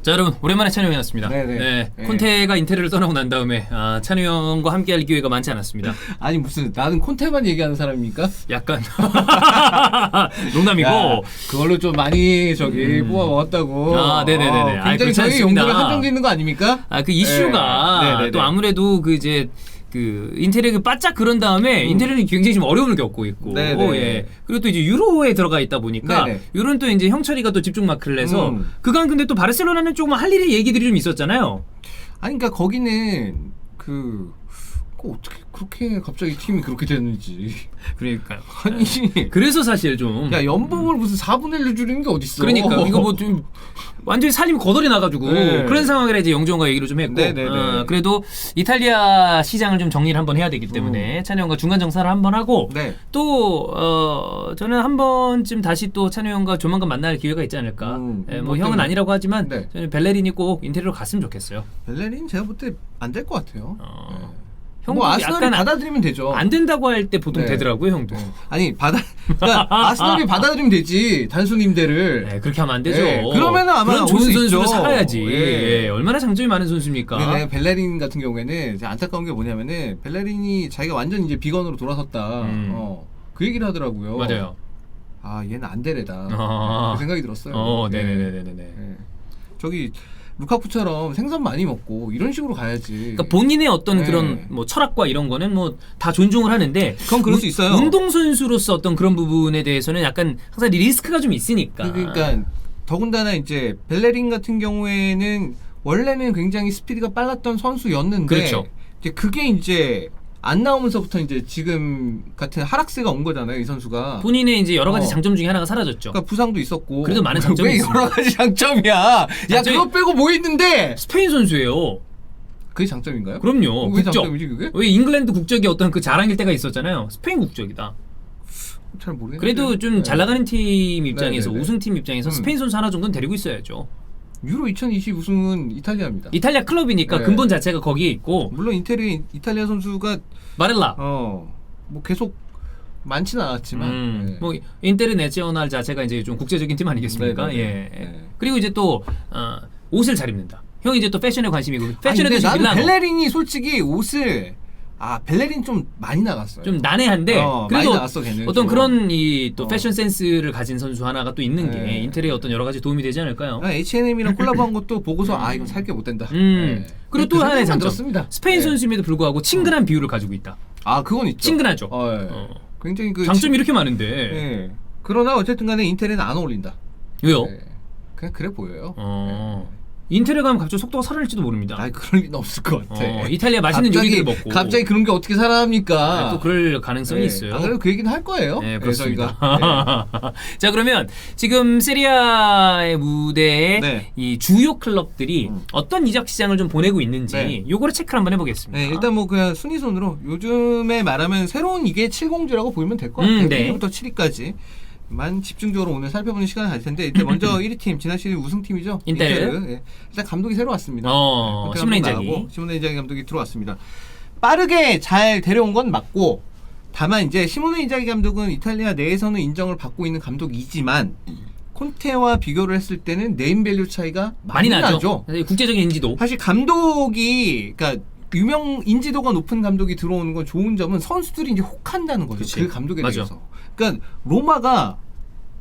자 여러분 오랜만에 찬우 형이었습니다. 네네. 네, 네. 콘테가 인테리어를 떠나고 난 다음에 찬우 형과 함께할 기회가 많지 않았습니다. 아니 무슨 나는 콘테만 얘기하는 사람입니까? 약간 농담이고 야, 그걸로 좀 많이 저기 뽑아 먹었다고. 아, 네네네네. 아이, 굉장히 그렇지 저희 않습니다. 용도가 한정돼 있는 거 아닙니까? 아 그 이슈가 네. 네네네. 또 아무래도 그 이제 그 인테리어 바짝 그런 다음에 인테리어는 굉장히 좀 어려움을 겪고 있고 네네. 예. 그리고 또 이제 유로에 들어가 있다 보니까 네네. 유로는 또 이제 형철이가 또 집중 마크를 해서 그간 근데 또 바르셀로나는 조금 할 일이 얘기들이 좀 있었잖아요. 아니 그러니까 거기는 그 어떻게 그렇게 갑자기 팀이 그렇게 됐는지. 그러니까요. 아니 그래서 사실 좀 야 연봉을 무슨 4분의 1로 줄이는 게 어딨어. 그러니까 이거 뭐 좀 완전히 살림 거덜이 나가지고 네. 그런 상황이라 이제 영종과 얘기를 좀 했고 네네네. 그래도 이탈리아 시장을 좀 정리를 한번 해야 되기 때문에 찬우 형과 중간 정산을 한번 하고 네. 또 저는 한 번쯤 다시 또 찬우 형과 조만간 만날 기회가 있지 않을까. 예, 뭐 형은 때문에? 아니라고 하지만 네. 저는 벨레린이 꼭 인테리어로 갔으면 좋겠어요. 벨레린 제가 볼 때 안 될 것 같아요. 네. 형도 뭐 아스널이 약간 받아들이면 되죠. 안 된다고 할 때 보통 네. 되더라고요, 형도. 아니 그러니까 아스널이 받아들이면 되지 단순 임대를. 네, 그렇게 하면 안 되죠. 네, 그러면은 아마 그런 올 좋은 수 선수를 있죠. 사가야지. 예. 예, 얼마나 장점이 많은 선수입니까? 네, 벨레린 같은 경우에는 이제 안타까운 게 뭐냐면은 벨레린이 자기가 완전 이제 비건으로 돌아섰다. 그 얘기를 하더라고요. 맞아요. 아 얘는 안 되래다. 아. 그 생각이 들었어요. 네네네네네. 네. 저기 루카쿠처럼 생선 많이 먹고 이런 식으로 가야지. 그러니까 본인의 어떤 네. 그런 뭐 철학과 이런 거는 뭐 다 존중을 하는데 그건 그럴 수 있어요. 운동 선수로서 어떤 그런 부분에 대해서는 약간 항상 리스크가 좀 있으니까. 그러니까 더군다나 이제 벨레린 같은 경우에는 원래는 굉장히 스피드가 빨랐던 선수였는데 그렇죠. 이제 그게 이제 안 나오면서부터 이제 지금 같은 하락세가 온 거잖아요, 이 선수가. 본인의 이제 여러 가지 장점 중에 하나가 사라졌죠. 그러니까 부상도 있었고. 그래도 많은 장점이 왜 있습니다. 여러 가지 장점이야? 야, 장점이- 그거 빼고 뭐 있는데? 스페인 선수예요. 그게 장점인가요? 그럼요. 왜 국적. 장점이지 그게? 왜 잉글랜드 국적이 어떤 그 자랑일 때가 있었잖아요. 스페인 국적이다. 잘 모르겠는데. 그래도 좀 잘 나가는 팀 입장에서 네네네. 우승팀 입장에서 스페인 선수 하나 정도는 데리고 있어야죠. 유로 2020 우승은 이탈리아입니다. 이탈리아 클럽이니까 네. 근본 자체가 거기에 있고 물론 이탈리아 선수가 바렐라 뭐 계속 많지는 않았지만 네. 뭐 인테르내셔널 자체가 이제 좀 국제적인 팀 아니겠습니까? 네네네. 예. 네. 그리고 이제 또 옷을 잘 입는다. 형이 이제 또 패션에 관심이고 패션에 근데 대해서 나는 밀라노 벨레린이 솔직히 옷을 벨레린 좀 많이 나갔어요. 좀 난해한데 많이 그래도 나갔어, 걔는 어떤 좀. 그런 이 또 패션 센스를 가진 선수 하나가 또 있는 게 네. 인테리어에 어떤 여러 가지 도움이 되지 않을까요? H&M이랑 콜라보한 것도 보고서 이건 살 게 못 된다. 그리고 또 그 하나의 생각만 장점 들었습니다. 스페인 네. 선수임에도 불구하고 친근한 비율을 가지고 있다. 그건 있죠. 친근하죠. 예. 굉장히 그 장점이 이렇게 많은데 예. 그러나 어쨌든 간에 인텔은 안 어울린다. 왜요? 예. 그냥 그래 보여요. 인테리어 가면 갑자기 속도가 살아날지도 모릅니다. 그럴 리는 없을 것 같아. 이탈리아 맛있는 요리들 먹고 갑자기 그런 게 어떻게 살아납니까? 또 그럴 가능성이 예. 있어요. 그래도 그 얘기는 할 거예요. 네, 예, 그렇습니다. 저희가. 자, 그러면 지금 세리아의 무대에 네. 이 주요 클럽들이 어떤 이적 시장을 좀 보내고 있는지 네. 요거를 체크를 한번 해보겠습니다. 네, 일단 뭐 그냥 순위순으로 요즘에 말하면 새로운 이게 7공주라고 보면 될 것 같아요. 네. 1위부터 7위까지. 만 집중적으로 오늘 살펴보는 시간을 가질 텐데 일단 먼저 1위 팀 지난 시즌 우승팀이죠. 인테르. 예. 일단 감독이 새로 왔습니다. 시모네 인자기. 시모네 인자기 감독이 들어왔습니다. 빠르게 잘 데려온 건 맞고 다만 이제 시모네 인자기 감독은 이탈리아 내에서는 인정을 받고 있는 감독이지만 콘테와 비교를 했을 때는 네임밸류 차이가 많이 나죠. 국제적인 인지도. 사실 감독이 그러니까 유명 인지도가 높은 감독이 들어오는 건 좋은 점은 선수들이 이제 혹한다는 거죠. 그치. 그 감독에 맞아. 대해서. 그러니까 로마가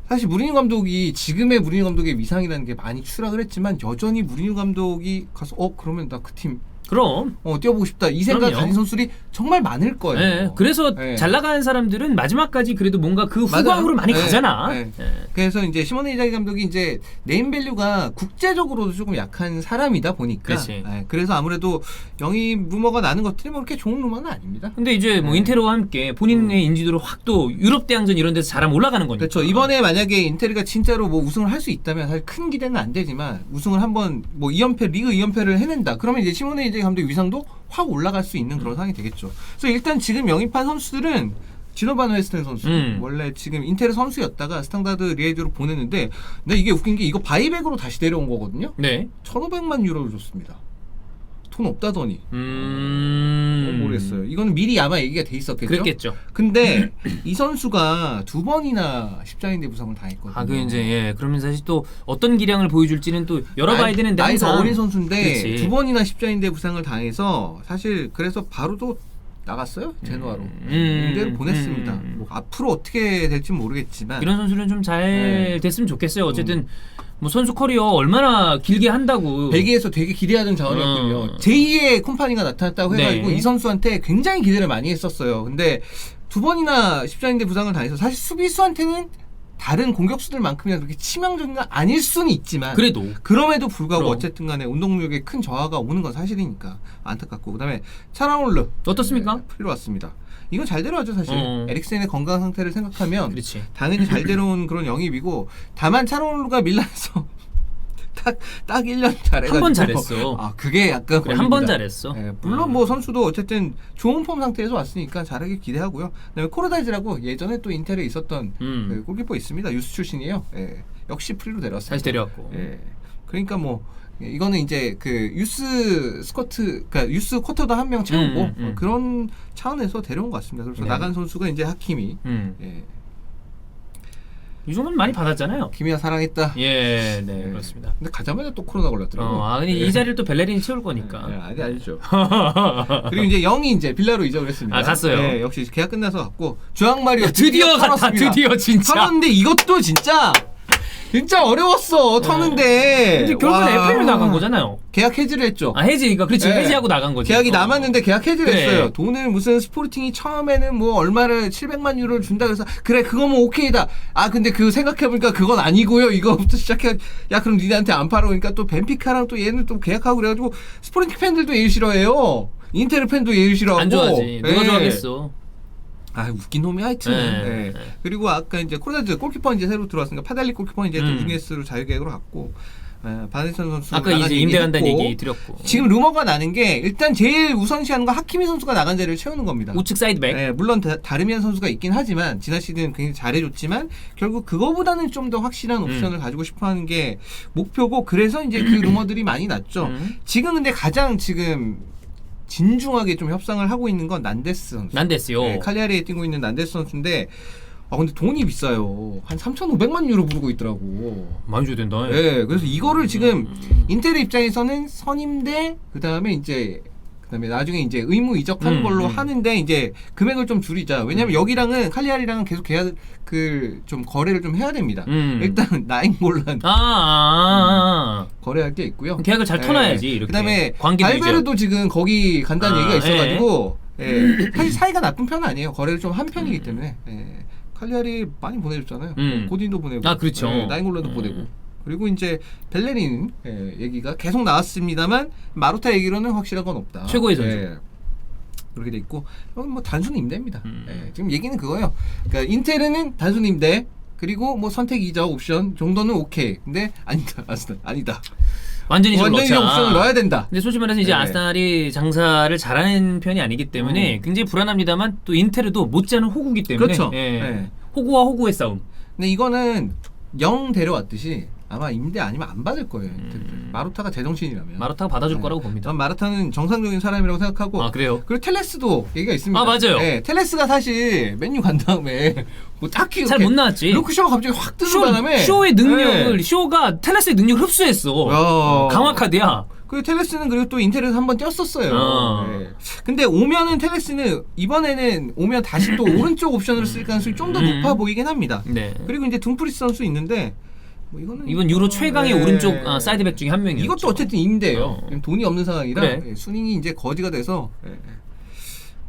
사실 무리뉴 감독이 지금의 무리뉴 감독의 위상이라는 게 많이 추락을 했지만 여전히 무리뉴 감독이 가서 그러면 나 그 팀 그럼. 뛰어보고 싶다 이 생각 그럼요. 가진 선수들이 정말 많을 거예요. 네, 그래서 네. 잘 나가는 사람들은 마지막까지 그래도 뭔가 그 후광으로 많이 네, 가잖아. 네. 네. 그래서 이제 시모네 인자기 감독이 이제 네임밸류가 국제적으로도 조금 약한 사람이다 보니까 그렇지. 그래서 아무래도 영입 루머가 나는 것들이 뭐 그렇게 좋은 루머는 아닙니다. 근데 이제 뭐 인테르와 함께 본인의 인지도를 확 또 유럽 대항전 이런 데서 잘하면 올라가는 거니까. 그렇죠. 이번에 만약에 인테르가 진짜로 뭐 우승을 할 수 있다면 사실 큰 기대는 안 되지만 우승을 한번 뭐 2연패 리그 2연패를 해낸다. 그러면 이제 시모네 인자기 감독의 위상도 확 올라갈 수 있는 그런 상황이 되겠죠. 그래서 일단 지금 영입한 선수들은 지노바노 웨스텐 선수 원래 지금 인테르 선수였다가 스탕다드 리에즈로 보냈는데 근데 이게 웃긴 게 이거 바이백으로 다시 데려온 거거든요. 네. 1,500만 유로를 줬습니다. 돈 없다더니 모르겠어요. 이거는 미리 아마 얘기가 돼 있었겠죠. 그랬겠죠. 근데 이 선수가 2번이나 십자인대 부상을 당했거든요. 아, 그 이제 예. 그러면 사실 또 어떤 기량을 보여줄지는 또 열어봐야 되는데 나이가 항상 어린 선수인데 그렇지. 2번이나 십자인대 부상을 당해서 사실 그래서 바로도 나갔어요. 제노아로. 임대를 보냈습니다. 뭐 앞으로 어떻게 될지 모르겠지만 이런 선수는 좀 잘 네. 됐으면 좋겠어요. 어쨌든 뭐 선수 커리어 얼마나 길게 한다고. 벨기에에서 되게 기대하던 자원이었거든요. 제2의 콤파니가 나타났다고 해가지고 네. 이 선수한테 굉장히 기대를 많이 했었어요. 근데 2번이나 십자인대 부상을 당해서 사실 수비수한테는 다른 공격수들만큼이나 그렇게 치명적인 건 아닐 수는 있지만 그럼에도 불구하고 그럼. 어쨌든 간에 운동력에 큰 저하가 오는 건 사실이니까 안타깝고 그다음에 차라올르 어떻습니까? 풀려 왔습니다. 이건 잘 데려왔죠 사실. 어. 에릭센의 건강 상태를 생각하면 그렇지. 당연히 잘 데려온 그런 영입이고 다만 차라올르가 밀란에서 딱 1년 잘해가지고 한 번 잘했어. 아 그게 약간 그래, 한 번 잘했어. 예, 물론 뭐 선수도 어쨌든 좋은 폼 상태에서 왔으니까 잘하길 기대하고요. 그다음에 코르다지라고 예전에 또 인텔에 있었던 그 골키퍼 있습니다. 유스 출신이에요. 예, 역시 프리로 데려왔어요. 다시 데려왔고. 예, 그러니까 뭐 이거는 이제 그 유스 스쿼트, 그러니까 유스 쿼터도 한 명 채우고 그런 차원에서 데려온 것 같습니다. 그래서 네. 나간 선수가 이제 하키미. 예. 이 정도는 많이 받았잖아요. 키미야 사랑했다. 예, 네, 그렇습니다. 근데 가자마자 또 코로나 걸렸더라고. 근데 이 자리를 또 벨레린이 채울 거니까. 네, 아니죠. 그리고 이제 영이 이제 빌라로 이적을 했습니다. 아, 갔어요? 네, 역시 계약 끝나서 갔고 주앙 마리오 드디어 갔다. 털었습니다. 드디어 진짜. 털었는데 이것도 진짜 어려웠어. 터는데. 근데 결국은 와. FA로 나간 거잖아요. 계약 해지를 했죠. 아, 해지니까 그렇지. 네. 해지하고 나간 거지. 계약이 남았는데 계약 해지를 그래. 했어요. 돈을 무슨 스포르팅이 처음에는 뭐 얼마를 700만 유로를 준다 그래서 그래 그거면 오케이다. 아 근데 그 생각해보니까 그건 아니고요. 이거부터 시작해. 야 그럼 니네한테 안 팔아. 그러니까 또 벤피카랑 또 얘는 또 계약하고 그래가지고 스포르팅 팬들도 얘를 싫어해요. 인테르 팬도 얘를 싫어하고. 안 좋아하지. 누가 예. 좋아하겠어. 아 웃긴 놈이 하여튼. 네. 예. 그리고 아까 이제 코르다즈 골키퍼 이제 새로 들어왔으니까 파달리 골키퍼 이제 또 US로 자유계약으로 갔고. 바네선 선수 아까 이제 임대 간다는 얘기 드렸고. 지금 루머가 나는 게 일단 제일 우선시하는 건 하키미 선수가 나간 자리를 채우는 겁니다. 우측 사이드백. 네, 물론 다르미안 선수가 있긴 하지만 지난 시즌 굉장히 잘해줬지만 결국 그거보다는 좀 더 확실한 옵션을 가지고 싶어하는 게 목표고 그래서 이제 그 루머들이 많이 났죠. 지금 근데 가장 지금 진중하게 좀 협상을 하고 있는 건 난데스 선수. 난데스요. 네, 칼리아리에 뛰고 있는 난데스 선수인데 근데 돈이 비싸요. 한 3,500만 유로 부르고 있더라고. 많이 줘야 된다. 네, 그래서 이거를 지금 인텔 입장에서는 선임대 그다음에 나중에 이제 의무 이적하는 걸로 하는데 이제 금액을 좀 줄이자. 왜냐면 여기랑은 칼리아리랑은 계속 계약을 좀 거래를 좀 해야 됩니다. 일단 나인골란 거래할 게 있고요. 계약을 잘 터놔야지. 이렇게. 그다음에 관계 발베르도 지금 거기 간다는 얘기가 있어가지고 예. 사실 사이가 나쁜 편은 아니에요. 거래를 좀 한 편이기 때문에. 칼리아리 많이 보내줬잖아요. 고딘도 보내고, 그렇죠. 나인골란도 보내고. 그리고 이제 벨레린 얘기가 계속 나왔습니다만 마루타 얘기로는 확실한 건 없다. 최고의 선수. 그렇게 돼 있고 뭐 단순 임대입니다. 지금 얘기는 그거예요. 그러니까 인테르는 단순 임대 그리고 뭐 선택 이적 옵션 정도는 오케이. 근데 아니다. 완전히 옵션을 넣어야 된다. 근데 솔직히 말해서 이제 아스날이 장사를 잘하는 편이 아니기 때문에 굉장히 불안합니다만 또 인테르도 못지않은 호구기 때문에 그렇죠. 호구와 호구의 싸움. 근데 이거는 영 데려왔듯이 아마 임대 아니면 안 받을 거예요. 마루타가 제정신이라면. 마루타가 받아줄 거라고 봅니다. 전 마루타는 정상적인 사람이라고 생각하고. 아, 그래요? 그리고 텔레스도 얘기가 있습니다. 아, 맞아요. 텔레스가 사실 맨유 간 다음에 뭐 딱히 잘 못 나왔지. 루크쇼가 갑자기 확 뜨는 바람에 쇼의 능력을 쇼가 텔레스의 능력을 흡수했어. 강화 카드야. 그리고 텔레스는 그리고 또 인텔에서 한번 뛰었었어요. 근데 오면은 텔레스는 이번에는 오면 다시 또 오른쪽 옵션으로 쓸 가능성이 좀 더 높아 보이긴 합니다. 네. 그리고 이제 dum프리스 선수 있는데 뭐 이번 유로 최강의 오른쪽 사이드백 중에 한 명이에요. 이것도 어쨌든 임대예요. 돈이 없는 상황이라 그래. 순잉이 이제 거지가 돼서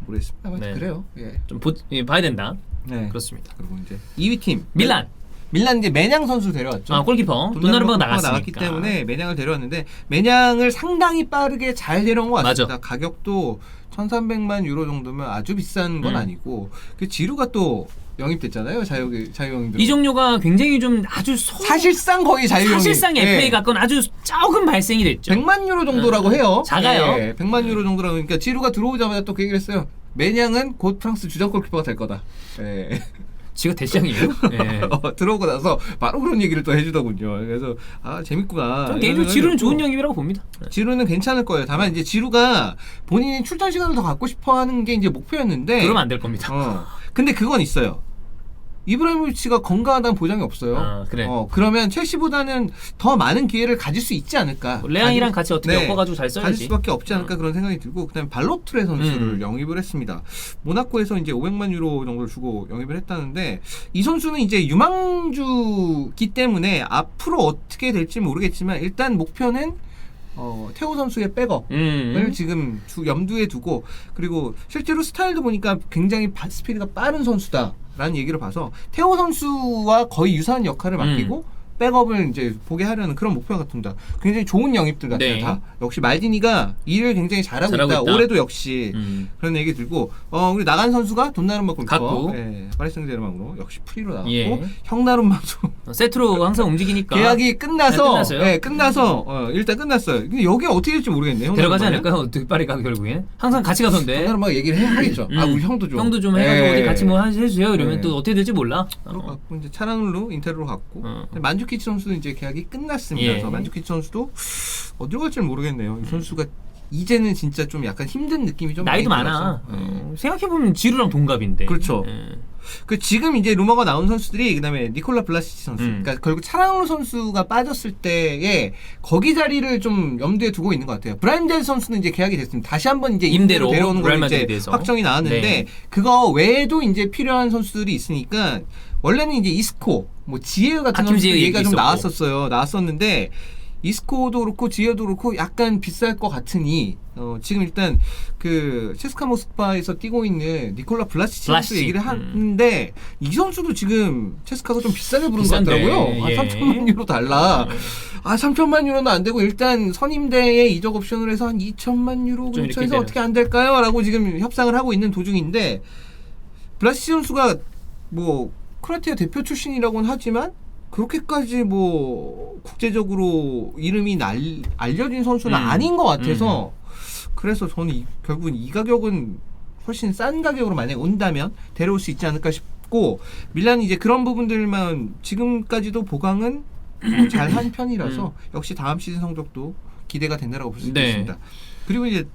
모르겠습니다. 네. 그래요. 좀 봐야 된다. 네. 그렇습니다. 그리고 이제 2위 팀 밀란 이제 매냥 선수 데려왔죠. 골키퍼 도나르바가 나갔으니까. 나갔기 때문에 매냥을 데려왔는데 매냥을 상당히 빠르게 잘 데려온 것 같습니다. 맞아. 가격도 1,300만 유로 정도면 아주 비싼 건 아니고 그 지루가 또 영입됐잖아요. 자유영입. 이종료가 굉장히 좀 아주 사실상 거의 자유영입. 사실상 FA 가건 아주 조금 발생이 됐죠. 100만 유로 정도라고 해요. 작아요. 100만 유로 정도라고. 그러니까 지루가 들어오자마자 또 그 얘기를 했어요. 매냥은 곧 프랑스 주전 골키퍼가 될 거다. 지가 대장이에요? 예. 들어오고 나서 바로 그런 얘기를 또 해주더군요. 그래서 재밌구나. 전 개인적으로 지루는 좋은 영입이라고 봅니다. 지루는 괜찮을 거예요. 다만 이제 지루가 본인이 출전 시간을 더 갖고 싶어하는 게 이제 목표였는데 그러면 안 될 겁니다. 근데 그건 있어요. 이브라이모비치가 건강하다는 보장이 없어요. 그래. 그러면 첼시보다는 더 많은 기회를 가질 수 있지 않을까. 레앙이랑 같이 어떻게 엮어가지고 잘 써야지. 가질 수밖에 없지 않을까 그런 생각이 들고 그다음에 발로트레 선수를 영입을 했습니다. 모나코에서 이제 500만 유로 정도를 주고 영입을 했다는데 이 선수는 이제 유망주기 때문에 앞으로 어떻게 될지 모르겠지만 일단 목표는 태호 선수의 백업을 지금 염두에 두고 그리고 실제로 스타일도 보니까 굉장히 스피드가 빠른 선수다라는 얘기를 봐서 태호 선수와 거의 유사한 역할을 맡기고 백업을 이제 보게 하려는 그런 목표 같습니다. 굉장히 좋은 영입들 같아요. 네. 다 역시 말디니가 일을 굉장히 잘하고 있다. 올해도 역시 그런 얘기 들고 그리고 나간 선수가 돈나룸마 골키퍼 파리 생제르맹으로 역시 프리로 나왔고 형나룸마도 세트로 항상 움직이니까 계약이 끝나서 끝났어요. 일단 끝났어요. 근데 여기 어떻게 될지 모르겠네요. 데려가지 않을까요? 파리가 결국엔 항상 같이 가던데. 형나룸마가 얘기를 해야겠죠. 우리 형도 좀 해가지고 어디 같이 뭐 해주세요. 이러면 또 어떻게 될지 몰라. 그렇고 이제 차량으로 인테르로 갔고 만주키치 선수는 이제 계약이 끝났습니다. 그래서 만주키치 선수도 어디로 갈지 모르겠네요. 이 선수가 이제는 진짜 좀 약간 힘든 느낌이 좀 나이도 많아. 생각해보면 지루랑 동갑인데. 그렇죠. 그 지금 이제 루머가 나온 선수들이 그다음에 니콜라 블라시치 선수, 그러니까 결국 차량으로 선수가 빠졌을 때에 거기 자리를 좀 염두에 두고 있는 것 같아요. 브라임 델 선수는 이제 계약이 됐습니다. 다시 한번 이제 임대로 데려오는 걸로 이제 확정이 나왔는데 그거 외에도 이제 필요한 선수들이 있으니까 원래는 이제 이스코, 뭐 지에우 같은 선수 얘기가 좀 나왔었는데. 이스코도 그렇고 지에도 그렇고 약간 비쌀 것 같으니 지금 일단 그 체스카 모스크바에서 뛰고 있는 니콜라 블라시치 선수 얘기를 하는데 이 선수도 지금 체스카가 좀 비싸게 부른 것 같더라고요. 3천만 유로 달라. 3천만 유로는 안 되고 일단 선임대에 이적 옵션을 해서 한 2천만 유로 근처에서 어떻게 안 될까요? 라고 지금 협상을 하고 있는 도중인데 블라시치 선수가 뭐 크로아티아 대표 출신이라고는 하지만 그렇게까지 뭐 국제적으로 이름이 알려진 선수는 아닌 것 같아서 그래서 저는 결국은 이 가격은 훨씬 싼 가격으로 만약에 온다면 데려올 수 있지 않을까 싶고 밀란이 이제 그런 부분들만 지금까지도 보강은 잘한 편이라서 역시 다음 시즌 성적도 기대가 된다라고 볼 수 있습니다. 그리고 이제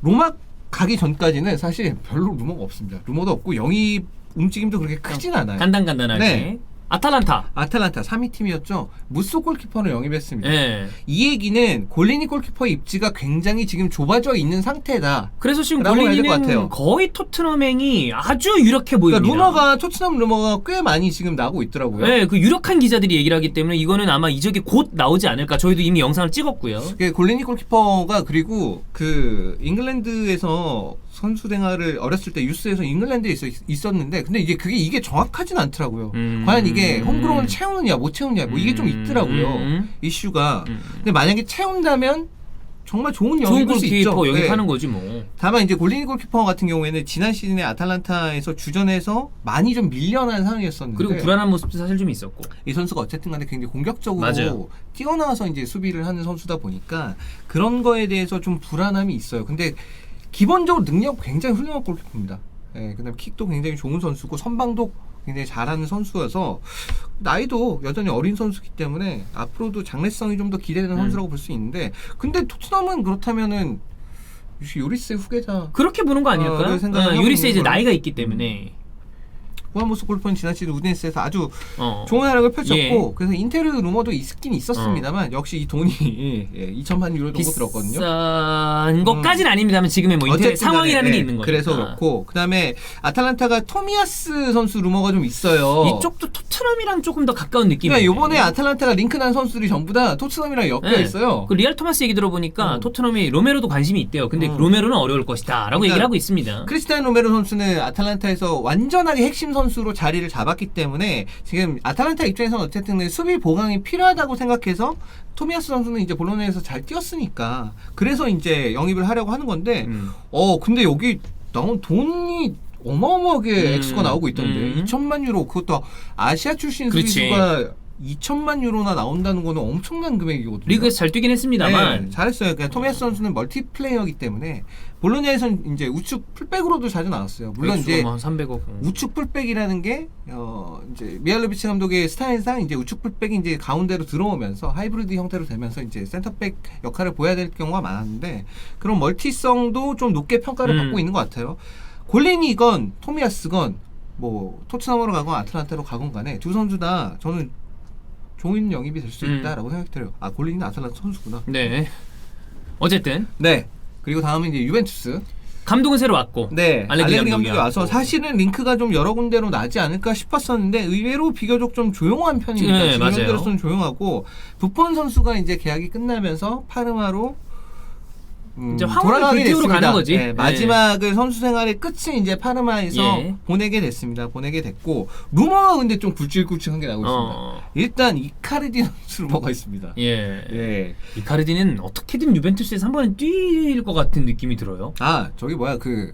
로마 가기 전까지는 사실 별로 루머가 없습니다. 루머도 없고 영입 움직임도 그렇게 크진 않아요. 간단하게. 아탈란타 3위 팀이었죠. 무소 골키퍼를 영입했습니다. 이 얘기는 골리니 골키퍼의 입지가 굉장히 지금 좁아져 있는 상태다. 그래서 지금 골리니는 거의 토트넘행이 아주 유력해 보입니다. 그러니까 토트넘 루머가 꽤 많이 지금 나오고 있더라고요. 네, 그 유력한 기자들이 얘기를 하기 때문에 이거는 아마 이적이 곧 나오지 않을까. 저희도 이미 영상을 찍었고요. 골리니 골키퍼가 그리고 그 잉글랜드에서 선수 생활을 어렸을 때 유스에서 잉글랜드에 있었는데 근데 이게 정확하진 않더라고요. 과연 이게 홈그라운드 채우느냐 못 채우느냐 뭐 이게 좀 있더라고요. 이슈가. 근데 만약에 채운다면 정말 좋은 영입일 수 있죠. 골키퍼 영입하는 거지 뭐. 다만 이제 골리니 골키퍼 같은 경우에는 지난 시즌에 아탈란타에서 주전에서 많이 좀 밀려난 상황이었었는데 그리고 불안한 모습도 사실 좀 있었고 이 선수가 어쨌든 간에 굉장히 공격적으로 뛰어나와서 이제 수비를 하는 선수다 보니까 그런 거에 대해서 좀 불안함이 있어요. 근데 기본적으로 능력 굉장히 훌륭한 골키퍼입니다. 그다음에 킥도 굉장히 좋은 선수고 선방도 굉장히 잘하는 선수여서 나이도 여전히 어린 선수이기 때문에 앞으로도 장래성이 좀 더 기대되는 선수라고 볼 수 있는데 근데 토트넘은 그렇다면은 요리스의 후계자 그렇게 보는 거 아닐까요? 요리스의 이제 나이가 있기 때문에 후아모스 골키퍼는 지난 시즌 우디네스에서 아주 좋은 활약을 펼쳤고 그래서 인테르 루머도 있긴 있었습니다만 역시 이 돈이 2천만 유로 정도 들었거든요. 비싼 것까지는 아닙니다만 지금의 뭐 인테르 상황이라는 게 있는 거죠. 그래서 그렇고 그다음에 아탈란타가 토미아스 선수 루머가 좀 있어요. 이쪽도 토트넘이랑 조금 더 가까운 느낌이에요. 그러니까 이번에 아탈란타가 링크난 선수들이 전부 다 토트넘이랑 엮여 있어요. 그 리알 토마스 얘기 들어보니까 토트넘이 로메로도 관심이 있대요. 근데 로메로는 어려울 것이다 라고 얘기를 하고 있습니다. 크리스티안 로메로 선수는 아탈란타에서 완전하게 핵심 선수로 자리를 잡았기 때문에 지금 아탈란타 입장에서는 어쨌든 수비 보강이 필요하다고 생각해서 토미아스 선수는 이제 볼로냐에서 잘 뛰었으니까 그래서 이제 영입을 하려고 하는 건데 근데 여기 나온 돈이 어마어마하게 액수가 나오고 있던데 2천만 유로 그것도 아시아 출신 수비수가 2천만 유로나 나온다는 거는 엄청난 금액이거든요. 리그에서 잘 뛰긴 했습니다만 네, 잘했어요. 그냥 토미야스 선수는 멀티플레이어이기 때문에 볼로냐에서는 이제 우측 풀백으로도 자주 나왔어요. 물론 이제 한 300억. 우측 풀백이라는 게 이제 미할로비치 감독의 스타일상 이제 우측 풀백이 이제 가운데로 들어오면서 하이브리드 형태로 되면서 이제 센터백 역할을 보여야 될 경우가 많았는데 그런 멀티성도 좀 높게 평가를 받고 있는 것 같아요. 골린이건 토미야스건 뭐 토트넘으로 가건 아틀란타로 가건 간에 두 선수 다 저는 좋은 영입이 될 수 있다라고 생각이 들어요. 아 골린이는 아틀란타 선수구나. 네. 어쨌든 네. 그리고 다음은 이제 유벤투스. 감독은 새로 왔고. 네. 알레그리 감독이 와서 왔고. 사실은 링크가 좀 여러 군데로 나지 않을까 싶었었는데 의외로 비교적 좀 조용한 편입니다. 네, 지금 맞아요. 현재로서는 조용하고 부폰 선수가 이제 계약이 끝나면서 파르마로 이제 황홀한 불태우러 가는 거지. 네, 마지막을 선수 생활의 끝은 이제 파르마에서 예. 보내게 됐습니다. 보내게 됐고 루머가 근데 좀 굵직굵직한 게 나오고 있습니다. 일단 이카르디 선수 루머가 있습니다. 예. 예. 이카르디는 어떻게든 유벤투스에서 한 번은 뛸 것 같은 느낌이 들어요. 아 저기 뭐야 그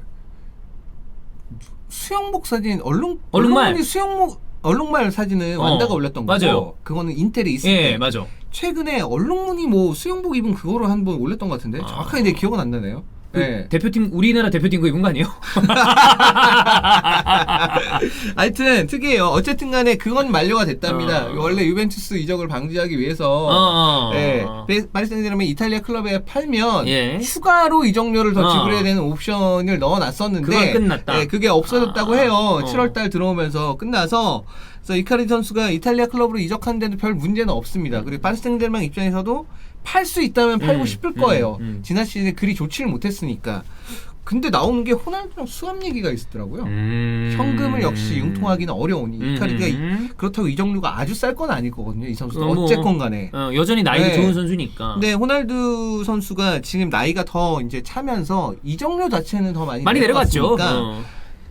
수영복 사진 얼룩말. 얼룩말이 수영복 얼룩말 사진을 완다가 올렸던 거고 맞아요. 그거는 인텔에 있을 예, 때 맞아. 최근에 얼룩무늬 뭐 수영복 입은 그거로 한 번 올렸던 것 같은데 정확하게 내 기억은 안 나네요. 그 네. 대표팀 우리나라 대표팀 거 입은 거 아니에요? 하여튼 특이해요. 어쨌든 간에 그건 만료가 됐답니다. 어. 원래 유벤투스 이적을 방지하기 위해서 예, 파리 생제르맹 이탈리아 클럽에 팔면 예. 추가로 이적료를 더 어. 지불해야 되는 옵션을 넣어놨었는데 그건 끝났다. 예, 그게 없어졌다고 해요. 어. 7월달 들어오면서 끝나서 그래서 이카르디 선수가 이탈리아 클럽으로 이적한 데도 별 문제는 없습니다. 그리고 파리 생제르맹 입장에서도 팔 수 있다면 팔고 싶을 거예요. 지난 시즌에 그리 좋지를 못했으니까. 근데 나오는 게 호날두랑 수합 얘기가 있었더라고요. 현금을 역시 융통하기는 어려우니 이카르디가 그렇다고 이적료가 아주 쌀 건 아닐 거거든요. 이 선수도 뭐, 어쨌건 간에. 여전히 나이도 네. 좋은 선수니까. 근데 호날두 선수가 지금 나이가 더 이제 차면서 이적료 자체는 더 많이 내려갔죠. 내려갔으니까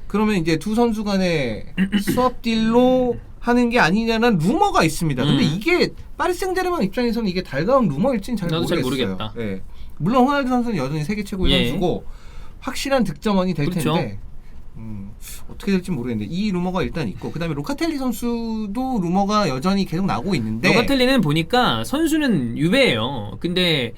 그러면 이제 두 선수 간의 수합 딜로 하는 게 아니냐는 루머가 있습니다. 근데 이게 파리 생제르맹 입장에서는 이게 달가운 루머일지는 잘 나도 잘 모르겠어요. 모르겠다. 예. 물론 호날두 선수는 여전히 세계 최고의 예. 선수고 확실한 득점원이 될 그렇죠. 텐데 어떻게 될지 모르겠는데 이 루머가 일단 있고 그다음에 로카텔리 선수도 루머가 여전히 계속 나오고 있는데 로카텔리는 보니까 선수는 유배예요. 근데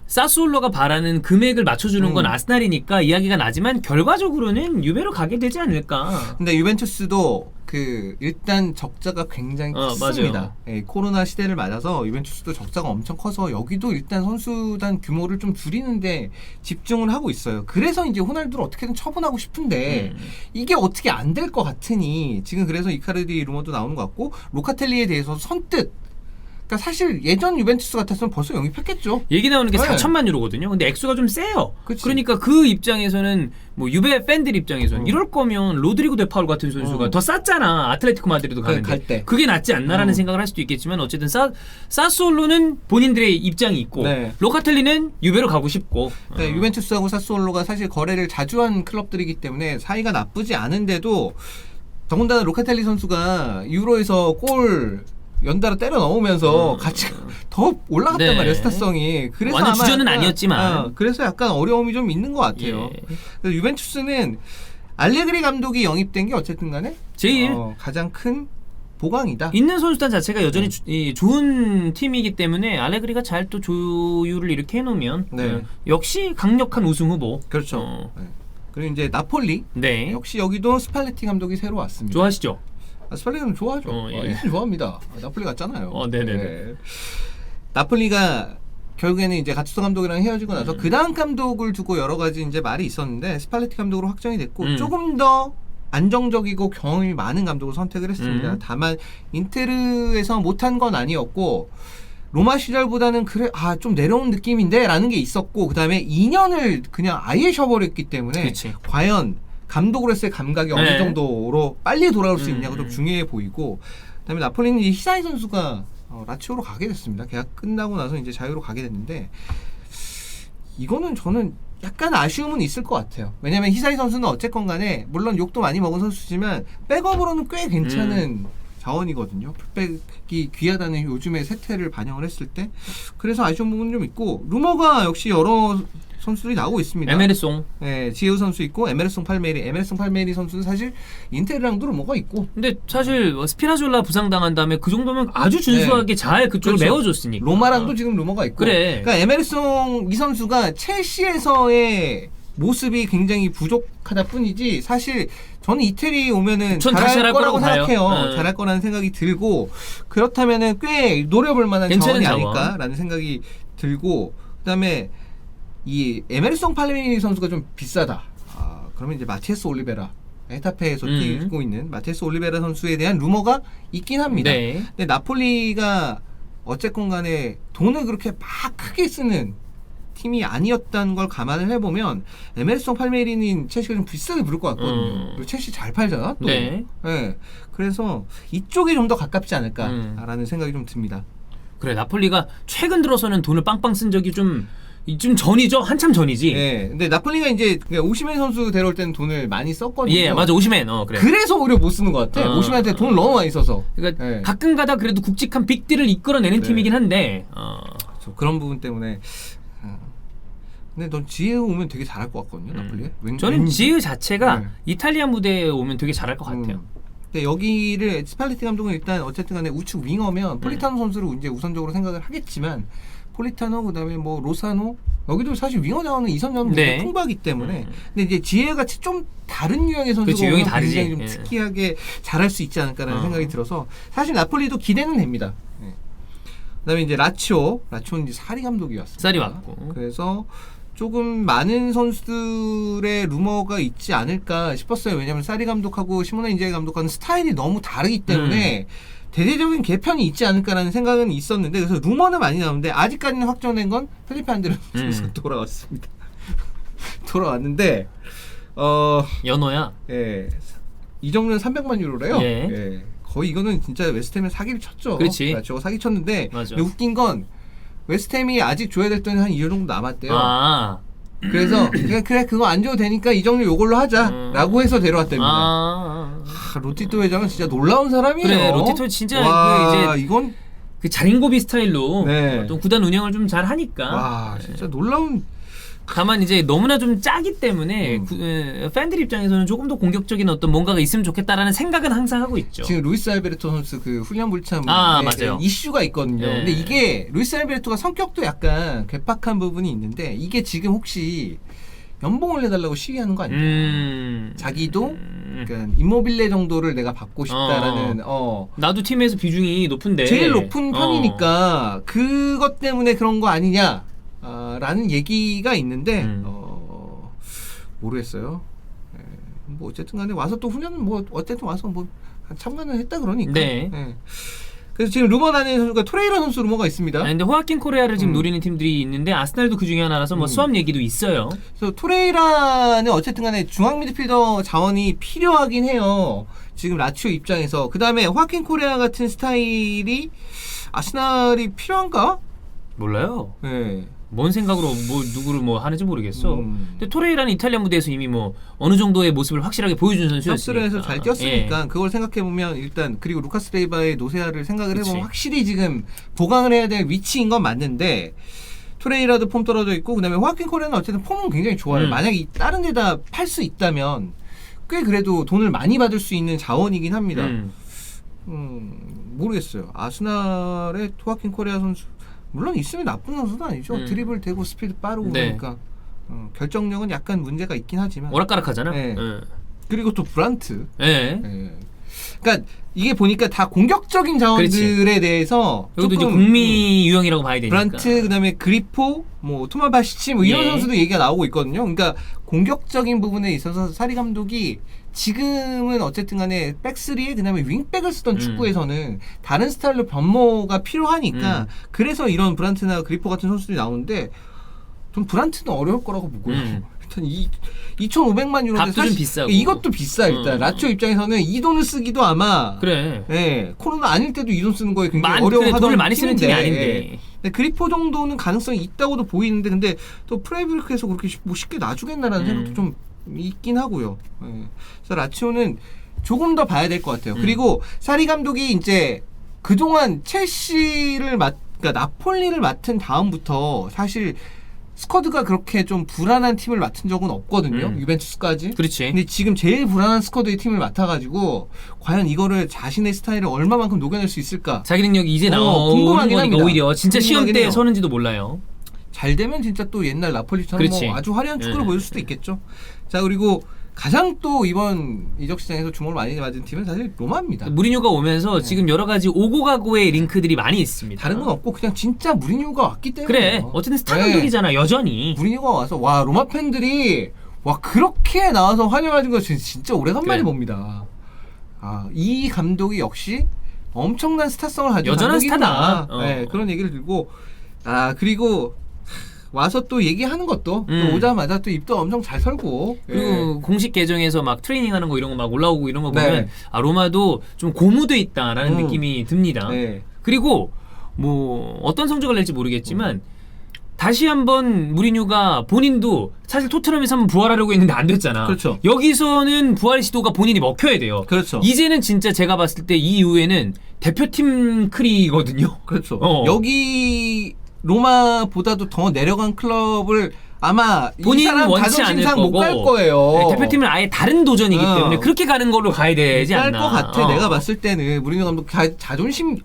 사스올로가 바라는 금액을 맞춰주는 건 아스날이니까 이야기가 나지만 결과적으로는 유배로 가게 되지 않을까. 근데 유벤투스도 그 일단 적자가 굉장히 컸습니다. 예, 코로나 시대를 맞아서 유벤투스도 적자가 엄청 커서 여기도 일단 선수단 규모를 좀 줄이는데 집중을 하고 있어요. 그래서 이제 호날두를 어떻게든 처분하고 싶은데 이게 어떻게 안 될 것 같으니 지금 그래서 이카르디 루머도 나오는 것 같고 로카텔리에 대해서 선뜻 그러니까 사실 예전 유벤투스 같았으면 벌써 영입했겠죠. 얘기 나오는 게 네. 4천만 유로거든요. 근데 액수가 좀 세요. 그치. 그러니까 그 입장에서는 뭐 유배 팬들 입장에서는 이럴 거면 로드리고 데파울 같은 선수가 더 쌌잖아. 아틀레티코 마드리드 가는데. 갈 때. 그게 낫지 않나라는 생각을 할 수도 있겠지만 어쨌든 사스올로는 본인들의 입장이 있고 네. 로카텔리는 유배로 가고 싶고. 네, 유벤투스하고 사스올로가 사실 거래를 자주 한 클럽들이기 때문에 사이가 나쁘지 않은데도 더군다나 로카텔리 선수가 유로에서 골 연달아 때려 넣으면서 같이 더 올라갔단 네. 말이에요, 스타성이. 그래서 완전 아마 주전은 약간, 아니었지만. 그래서 약간 어려움이 좀 있는 것 같아요. 예. 그래서 유벤투스는 알레그리 감독이 영입된 게 어쨌든 간에 제일 가장 큰 보강이다. 있는 선수단 자체가 여전히 좋은 팀이기 때문에 알레그리가 잘 또 조율을 이렇게 해놓으면 네. 역시 강력한 우승 후보. 그렇죠. 네. 그리고 이제 나폴리. 네. 역시 여기도 스팔레티 감독이 새로 왔습니다. 좋아하시죠? 스팔레티는 좋아하죠. 예. 이건 좋아합니다. 나폴리 갔잖아요. 네네네. 네. 나폴리가 결국에는 이제 가투소 감독이랑 헤어지고 나서 그 다음 감독을 두고 여러 가지 이제 말이 있었는데 스팔레티 감독으로 확정이 됐고 조금 더 안정적이고 경험이 많은 감독을 선택을 했습니다. 다만 인테르에서 못한 건 아니었고 로마 시절보다는 그래 좀 내려온 느낌인데 라는 게 있었고 그 다음에 2년을 그냥 아예 쉬어버렸기 때문에 그치. 과연 감독으로서의 감각이 어느 정도로 빨리 돌아올 수 있냐고 좀 중요해 보이고 그다음에 나폴리는 이제 히사이 선수가 라치오로 가게 됐습니다. 계약 끝나고 나서 이제 자유로 가게 됐는데 이거는 저는 약간 아쉬움은 있을 것 같아요. 왜냐면 히사이 선수는 어쨌건 간에 물론 욕도 많이 먹은 선수지만 백업으로는 꽤 괜찮은 자원이거든요. 풀백이 귀하다는 요즘의 세태를 반영을 했을 때 그래서 아쉬운 부분은 좀 있고 루머가 역시 여러 선수들이 나오고 있습니다. 에메르송. 네, 지에우 선수 있고 에메르송 팔메리 선수는 사실 인텔이랑도 루머가 있고. 근데 사실 스피나졸라 부상당한 다음에 그 정도면 아주 준수하게 잘 그쪽을 그렇죠. 메워줬으니까. 로마랑도 지금 루머가 있고. 그래. 그러니까 에메르송 이 선수가 첼시에서의 모습이 굉장히 부족하다 뿐이지 사실 저는 이태리 오면은 전 다시 잘할 잘할 거라고 거라고 생각해요. 봐요. 잘할 거라는 생각이 들고 그렇다면은 꽤 노려볼 만한 괜찮은 자원이 자원. 아닐까라는 생각이 들고 그다음에 이 에메르송 팔메리 선수가 좀 비싸다. 그러면 이제 마티에스 올리베라 에타페에서 뛰고 있는 마티에스 올리베라 선수에 대한 루머가 있긴 합니다. 네. 근데 나폴리가 어쨌건 간에 돈을 그렇게 막 크게 쓰는 팀이 아니었다는 걸 감안을 해보면 에메르송 팔메리는 첼시가 좀 비싸게 부를 것 같거든요. 그리고 첼시 잘 팔잖아 또. 네. 네. 그래서 이쪽이 좀 더 가깝지 않을까라는 생각이 좀 듭니다. 그래 나폴리가 최근 들어서는 돈을 빵빵 쓴 적이 좀 전이죠? 한참 전이지. 네. 근데 나폴리가 이제 오시멘 선수 데려올 때는 돈을 많이 썼거든요. 예, 맞아. 오시멘. 그래. 그래서 오히려 못 쓰는 것 같아. 오시멘한테 돈을 너무 많이 써서. 그러니까 네. 가끔가다 그래도 굵직한 빅딜을 이끌어내는 네. 팀이긴 한데. 그렇죠. 그런 부분 때문에. 근데 넌 지에우 오면 되게 잘할 것 같거든요. 나폴리에. 저는 지으 자체가 네. 이탈리아 무대에 오면 되게 잘할 것 같아요. 근데 여기를 스팔레티 감독은 일단 어쨌든 간에 우측 윙어면 폴리타노 선수를 이제 우선적으로 생각을 하겠지만 폴리타노 그다음에 뭐 로사노 여기도 사실 윙어 자원은 이선 자원은 네. 풍부하기 때문에 근데 이제 지혜 같이 좀 다른 유형의 선수가 그렇지, 유형이 오면 다르지. 굉장히 좀 예. 특이하게 잘할 수 있지 않을까라는 생각이 들어서 사실 나폴리도 기대는 됩니다. 예. 그다음에 이제 라치오는 이제 사리 감독이 왔습니다. 사리 왔고. 그래서 조금 많은 선수들의 루머가 있지 않을까 싶었어요. 왜냐하면 사리 감독하고 시모네 인자기 감독과는 스타일이 너무 다르기 때문에 대대적인 개편이 있지 않을까라는 생각은 있었는데 그래서 루머는 많이 나오는데 아직까지는 확정된 건 펠리페 안드레 선수가 돌아왔습니다. 돌아왔는데 연어야. 예, 이 정도는 300만 유로래요. 예. 예. 거의 이거는 진짜 웨스트햄에 사기를 쳤죠. 그렇지. 저거 사기 쳤는데 맞아. 근데 웃긴 건 웨스트햄이 아직 줘야 될 돈이 한 2년 정도 남았대요. 그래서 그래 그거 안 줘도 되니까 이정도 요걸로 하자라고 해서 데려왔답니다. 로티토 회장은 진짜 놀라운 사람이에요. 그래 로티토 진짜 와, 이제 이건 그 자린고비 스타일로 네. 또 구단 운영을 좀 잘 하니까. 와 진짜 놀라운. 다만 이제 너무나 좀 짜기 때문에 팬들 입장에서는 조금 더 공격적인 어떤 뭔가가 있으면 좋겠다라는 생각은 항상 하고 있죠. 지금 루이스 알베르토 선수 그 훌리안 불참 맞아요. 이슈가 있거든요. 네. 근데 이게 루이스 알베르토가 성격도 약간 괴팍한 부분이 있는데 이게 지금 혹시 연봉 올려달라고 시위하는 거 아니냐? 자기도 그러니까 임모빌레 정도를 내가 받고 싶다라는 나도 팀에서 비중이 높은데 제일 높은 편이니까 그것 때문에 그런 거 아니냐? 라는 얘기가 있는데 모르겠어요. 뭐 어쨌든 간에 와서 또 훈련은 뭐 어쨌든 와서 뭐 참관을 했다 그러니까. 네. 그래서 지금 루머 나는 선수가 토레이라 선수 루머가 있습니다. 근데 호아킨 코레아를 지금 노리는 팀들이 있는데 아스날도 그 중에 하나라서 뭐 수합 얘기도 있어요. 그래서 토레이라는 어쨌든 간에 중앙 미드필더 자원이 필요하긴 해요. 지금 라치오 입장에서. 그다음에 호아킨 코레아 같은 스타일이 아스날이 필요한가? 몰라요. 네. 뭔 생각으로 누구를 하는지 모르겠어. 근데 토레이라는 이탈리아 무대에서 이미 어느 정도의 모습을 확실하게 보여준 선수였으니까. 섭스에서 잘 뛰었으니까 그걸 생각해 보면 일단 그리고 루카스 레이바의 노세아를 생각을 해보면 그치. 확실히 지금 보강을 해야 될 위치인 건 맞는데 토레이라도 폼 떨어져 있고 그다음에 호아킨 코레는 어쨌든 폼은 굉장히 좋아요. 만약에 다른 데다 팔 수 있다면 꽤 그래도 돈을 많이 받을 수 있는 자원이긴 합니다. 모르겠어요. 아스날의 호아킨 코레아 선수 물론 있으면 나쁜 선수도 아니죠. 드리블 되고 스피드 빠르고 네. 그러니까 결정력은 약간 문제가 있긴 하지만 오락가락하잖아. 네. 그리고 또 브란트. 네. 그러니까 이게 보니까 다 공격적인 자원들에 그렇지. 대해서 여기도 이제 조금 국미 유형이라고 봐야 되니까. 브란트 그다음에 그리포 뭐 토마바시치 뭐 이런 예. 선수도 얘기가 나오고 있거든요. 그러니까 공격적인 부분에 있어서 사리 감독이 지금은 어쨌든 간에 백스리에 그다음에 윙백을 쓰던 축구에서는 다른 스타일로 변모가 필요하니까 그래서 이런 브란트나 그리포 같은 선수들이 나오는데 좀 브란트는 어려울 거라고 보고요. 일단 2,500만 유로인데 값도 좀 비싸고. 이것도 비싸 일단. 라치오 입장에서는 이 돈을 쓰기도 아마 그래. 예, 코로나 아닐 때도 이 돈 쓰는 거에 굉장히 그래, 어려워하던 돈을 많이 쓰는 팀이 팀인데, 아닌데. 예. 근데 그리포 정도는 가능성이 있다고도 보이는데 근데 또 프라이브리크에서 그렇게 뭐 쉽게 놔주겠나라는 생각도 좀 있긴 하고요. 예. 그래서 라치오는 조금 더 봐야 될 것 같아요. 그리고 사리 감독이 이제 그동안 첼시를 그러니까 나폴리를 맡은 다음부터 사실 스쿼드가 그렇게 좀 불안한 팀을 맡은 적은 없거든요. 유벤투스까지. 그렇지. 근데 지금 제일 불안한 스쿼드의 팀을 맡아가지고 과연 이거를 자신의 스타일을 얼마만큼 녹여낼 수 있을까? 자기 능력이 이제 나오는 궁금하긴 거니까 합니다. 오히려 진짜 시험 궁금하긴 때 해요. 서는지도 몰라요. 잘 되면 진짜 또 옛날 나폴리처럼 그렇지. 뭐 아주 화려한 축구를 보여줄 수도 있겠죠. 자, 그리고 가장 또 이번 이적 시장에서 주목을 많이 받은 팀은 사실 로마입니다. 무리뉴가 오면서 지금 여러 가지 오고 가고의 링크들이 많이 있습니다. 다른 건 없고 그냥 진짜 무리뉴가 왔기 때문에 그래. 어쨌든 스타 감독이잖아. 여전히. 무리뉴가 와서 와 로마 팬들이 와 그렇게 나와서 환영하는 거 진짜 오래간만에 그래. 봅니다. 이 감독이 역시 엄청난 스타성을 가지고 여전한 감독이구나. 스타다. 네, 그런 얘기를 들고 그리고 와서 또 얘기하는 것도 또 오자마자 또 입도 엄청 잘 설고 그리고 공식 계정에서 막 트레이닝하는 거 이런 거 막 올라오고 이런 거 보면 네. 로마도 좀 고무돼 있다라는 느낌이 듭니다. 네. 그리고 뭐 어떤 성적을 낼지 모르겠지만 다시 한번 무리뉴가 본인도 사실 토트넘에서 한번 부활하려고 했는데 안 됐잖아. 그렇죠. 여기서는 부활 시도가 본인이 먹혀야 돼요. 그렇죠. 이제는 진짜 제가 봤을 때 이 이후에는 대표팀 크리거든요. 그렇죠. 어. 여기 로마보다도 더 내려간 클럽을 아마 이 본인은 사람 원치 않을 자존심상 못 갈 거고. 거예요. 네, 대표팀은 아예 다른 도전이기 어. 때문에 그렇게 가는 걸로 가야 되지 갈 않나. 것 같아. 어. 내가 봤을 때는 무리뉴 감독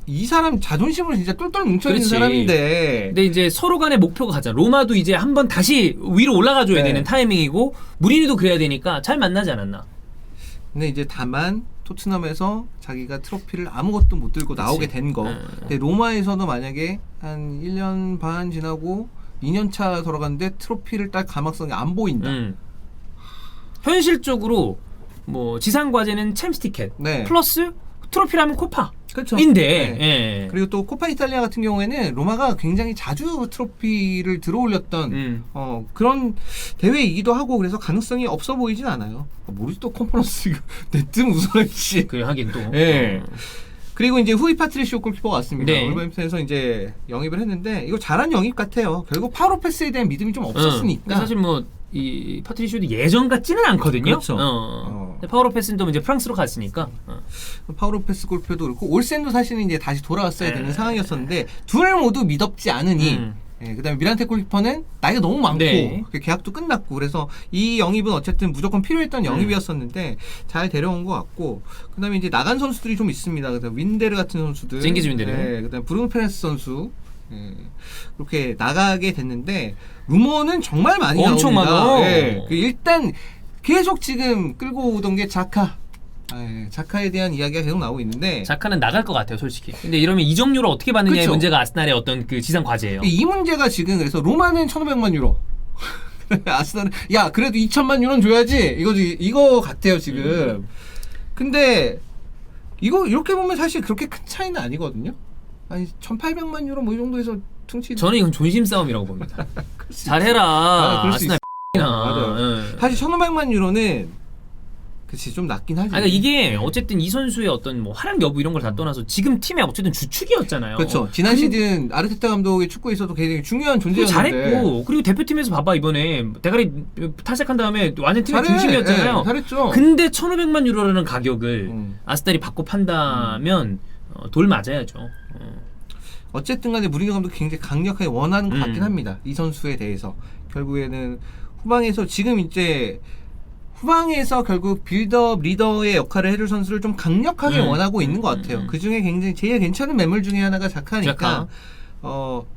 이 사람 자존심으로 진짜 똘똘 뭉쳐있는 그렇지. 사람인데. 근데 이제 서로 간의 목표가 같잖아. 로마도 이제 한번 다시 위로 올라가줘야 네. 되는 타이밍이고 무리뉴도 그래야 되니까 잘 만나지 않았나. 근데 이제 다만 토트넘에서 자기가 트로피를 아무것도 못 들고 나오게 된 거. 근데 로마에서도 만약에 한 1년 반 지나고 2년 차 돌아갔는데 트로피를 딸 가망성이 안 보인다. 현실적으로 뭐 지상 과제는 챔스 티켓 네. 플러스 트로피라면 코파. 그렇죠. 인데. 네. 예. 그리고 또 코파 이탈리아 같은 경우에는 로마가 굉장히 자주 트로피를 들어올렸던 그런 대회이기도 하고 그래서 가능성이 없어 보이진 않아요. 모르지 또 컨퍼런스 내뜸 우승할지. 그래 하긴 또. 예. 그리고 이제 후이 파트리시오 골키퍼가 왔습니다. 네. 올버햄튼에서 이제 영입을 했는데 이거 잘한 영입 같아요. 결국 파로 패스에 대한 믿음이 좀 없었으니까. 근데 사실 뭐 이 파트리쇼도 예전 같지는 않거든요. 그렇죠. 근데 파워로 패스는 또 이제 프랑스로 갔으니까. 파로 패스 골키퍼도 그렇고 올센도 사실은 이제 다시 돌아왔어야 되는 네. 상황이었었는데 둘 모두 믿업지 않으니 그다음에 미란테 골키퍼는 나이가 너무 많고 네. 계약도 끝났고 그래서 이 영입은 어쨌든 무조건 필요했던 영입이었었는데 잘 데려온 것 같고 그다음에 이제 나간 선수들이 좀 있습니다. 그래서 윈데르 같은 선수들, 쟁기즈 윈데르. 네, 그다음에 브루노 페렌스 선수 그렇게 나가게 됐는데 루머는 정말 많이 엄청 나옵니다. 많아. 네, 일단 계속 지금 끌고 오던 게 자카. 자카에 대한 이야기가 계속 나오고 있는데 자카는 나갈 것 같아요, 솔직히. 근데 이러면 이적료를 어떻게 받느냐의 그쵸. 문제가 아스날의 어떤 그 지상 과제예요. 이 문제가 지금 그래서 로마는 1,500만 유로. 아스날은 야 그래도 2,000만 유로는 줘야지 이거 같아요 지금. 근데 이거 이렇게 보면 사실 그렇게 큰 차이는 아니거든요. 아니 1,800만 유로 뭐 이 정도에서 퉁치. 저는 이건 존심 싸움이라고 봅니다. 잘해라. 그럴 수 아스날 맞아요. 예. 사실 1,500만 유로는 그치 좀 낮긴 하지. 그러니까 이게 어쨌든 이 선수의 어떤 뭐 활약 여부 이런 걸 다 떠나서 지금 팀의 어쨌든 주축이었잖아요. 그렇죠. 지난 시즌 아르테타 감독의 축구에서도 굉장히 중요한 그리고 존재였는데. 잘했고 그리고 대표팀에서 봐봐 이번에 대가리 탈색한 다음에 완전 팀의 잘해. 중심이었잖아요. 네, 잘했죠. 근데 1,500만 유로라는 가격을 음. 아스날이 받고 판다면 돌 맞아야죠. 어쨌든 간에 무리뉴 감독이 굉장히 강력하게 원하는 것 같긴 합니다. 이 선수에 대해서. 결국에는 후방에서 지금 이제 후방에서 결국 빌드업 리더의 역할을 해줄 선수를 좀 강력하게 원하고 있는 것 같아요. 그 중에 굉장히 제일 괜찮은 매물 중에 하나가 자카니까. 자카.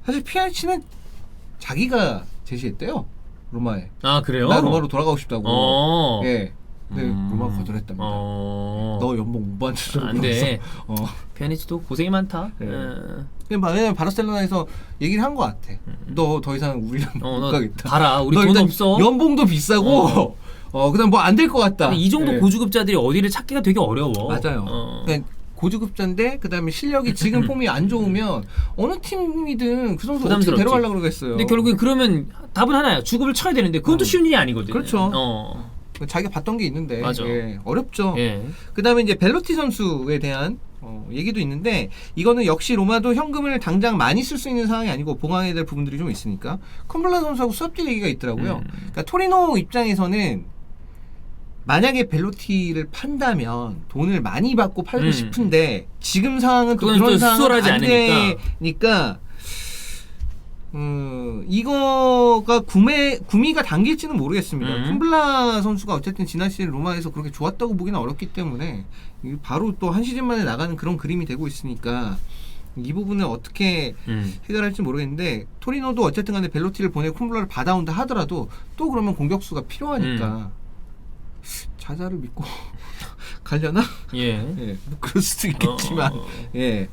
사실 피아치는 자기가 제시했대요. 로마에. 아 그래요? 나 로마로 돌아가고 싶다고. 예. 근데 음. 로마가 거절했답니다. 너 연봉 못 받쳐서 안 돼. 어. 피아니치도 고생이 많다. 네. 예. 왜냐면 바르셀로나에서 얘기를 한 것 같아. 너 더 이상 우리랑 못 너 가겠다. 가라. 우리 너 돈 일단 없어. 연봉도 비싸고 그다음 뭐 안 될 것 같다. 근데 이 정도 예. 고주급자들이 어디를 찾기가 되게 어려워. 맞아요. 그러니까 고주급자인데 그다음에 실력이 지금 폼이 안 좋으면 어느 팀이든 그 선수 어떻게 부담스럽지. 데려가려고 그러겠어요. 근데 결국엔 그러면 답은 하나야. 주급을 쳐야 되는데 그건 또 쉬운 일이 아니거든. 그렇죠. 어. 자기가 봤던 게 있는데 맞아. 어렵죠. 예. 그다음에 이제 벨로티 선수에 대한 얘기도 있는데 이거는 역시 로마도 현금을 당장 많이 쓸 수 있는 상황이 아니고 보강해야 될 부분들이 좀 있으니까 컴블라 선수하고 수업질 얘기가 있더라고요. 그러니까 토리노 입장에서는 만약에 벨로티를 판다면 돈을 많이 받고 팔고 싶은데 지금 상황은 또 그건 그런 또 상황은 수월하지 안 않으니까. 되니까 이거가 구미가 당길지는 모르겠습니다. 쿰블라 선수가 어쨌든 지난 시즌 로마에서 그렇게 좋았다고 보기는 어렵기 때문에 바로 또 한 시즌 만에 나가는 그런 그림이 되고 있으니까 이 부분을 어떻게 해결할지 모르겠는데 토리노도 어쨌든 간에 벨로티를 보내고 쿰블라를 받아온다 하더라도 또 그러면 공격수가 필요하니까 자자를 믿고 가려나? 예. 예, 뭐 그럴 수도 있겠지만 예.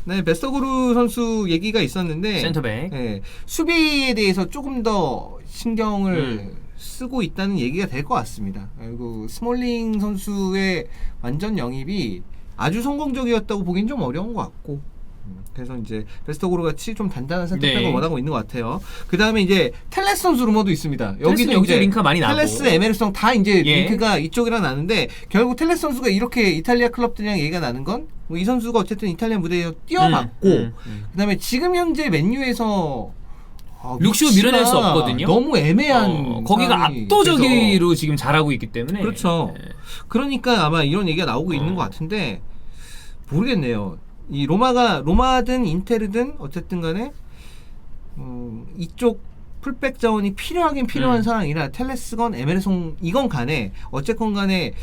네, 베스터고르 선수 얘기가 있었는데 센터백. 예, 수비에 대해서 조금 더 신경을 쓰고 있다는 얘기가 될 것 같습니다. 그리고 스몰링 선수의 완전 영입이 아주 성공적이었다고 보긴 좀 어려운 것 같고 그래서 이제 베스터고르 같이 좀 단단한 선택을 네. 원하고 있는 것 같아요. 그 다음에 이제 텔레스 선수 루머도 있습니다. 텔레스는 여기서 링크가 많이 나고 텔레스, 에메르송 다 이제 예. 링크가 이쪽이랑 나는데 결국 텔레스 선수가 이렇게 이탈리아 클럽들이랑 얘기가 나는 건 이 선수가 어쨌든 이탈리아 무대에서 뛰어봤고 그다음에 지금 현재 맨유에서 룩쇼 밀어낼 수 없거든요. 너무 애매한 거기가 상황이 압도적으로 돼서. 지금 잘하고 있기 때문에 그렇죠. 예. 그러니까 아마 이런 얘기가 나오고 있는 것 같은데 모르겠네요. 이 로마든 인테르든 어쨌든 간에 이쪽 풀백 자원이 필요하긴 필요한 상황이라 텔레스건 에메르송 이건 간에 어쨌건 간에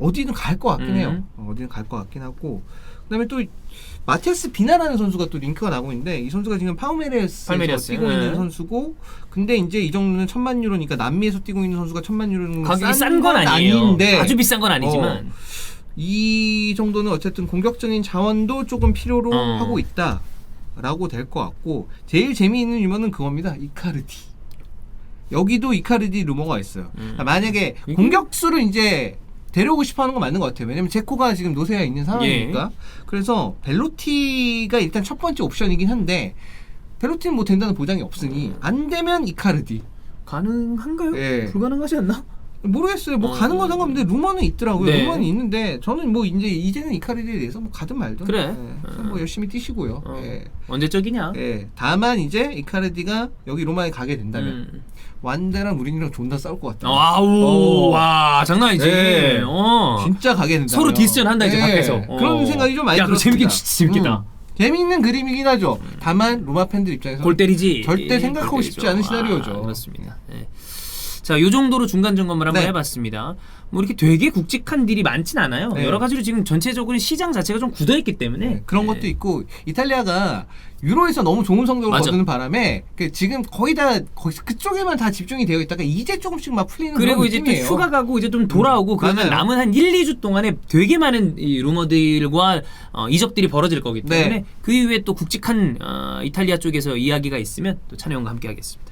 어디든 갈 것 같긴 해요. 어디든 갈 것 같긴 하고 그다음에 또 마티아스 비나라는 선수가 또 링크가 나고 있는데 이 선수가 지금 파우메레스에서 뛰고 있는 선수고 근데 이제 이 정도는 1,000만 유로니까 남미에서 뛰고 있는 선수가 1,000만 유로는 가격이 싼 건 아니에요. 아닌데 아주 비싼 건 아니지만 이 정도는 어쨌든 공격적인 자원도 조금 필요로 하고 있다라고 될 것 같고 제일 재미있는 유머는 그겁니다. 이카르디. 여기도 이카르디 루머가 있어요. 그러니까 만약에 공격수를 이제 데려오고 싶어하는 건 맞는 것 같아요. 왜냐면 제코가 지금 노세아 있는 상황이니까. 그래서 벨로티가 일단 첫 번째 옵션이긴 한데 벨로티는 뭐 된다는 보장이 없으니 안 되면 이카르디. 가능한가요? 예. 불가능하지 않나? 모르겠어요. 뭐 가는 건 상관없는데 루머는 있더라고요. 네. 루머는 있는데 저는 뭐 이제는 이카르디에 대해서 뭐 가든 말든 그래. 그래서 뭐 열심히 뛰시고요. 예. 언제적이냐? 예. 다만 이제 이카르디가 여기 로마에 가게 된다면 완데랑 무리니랑 존나 싸울 것 같아요. 와우, 와, 장난 아니지. 예. 진짜 가게 된다. 서로 디스전 한다 이제 밖에서. 그런 생각이 좀 많이 야, 들었습니다. 재밌겠다. 재미있는 그림이긴 하죠. 다만 로마 팬들 입장에서 골 때리지. 절대 생각하고 싶지 않은 시나리오죠. 그렇습니다. 예. 자, 요 정도로 중간 점검을 한번 네. 해봤습니다. 뭐 이렇게 되게 굵직한 딜이 많진 않아요. 네. 여러 가지로 지금 전체적으로 시장 자체가 좀 굳어있기 때문에 네, 그런 것도 있고 이탈리아가 유로에서 너무 좋은 성적을 맞아. 거두는 바람에 지금 거의 그쪽에만 다 집중이 되어 있다가 이제 조금씩 막 풀리는 그리고 그런 이제 또 느낌이에요. 휴가 가고 이제 좀 돌아오고 그러면 맞아요. 남은 한 1, 2주 동안에 되게 많은 이 루머들과 이적들이 벌어질 거기 때문에 네. 그 이후에 또 굵직한 이탈리아 쪽에서 이야기가 있으면 또 찬호 형과 함께 하겠습니다.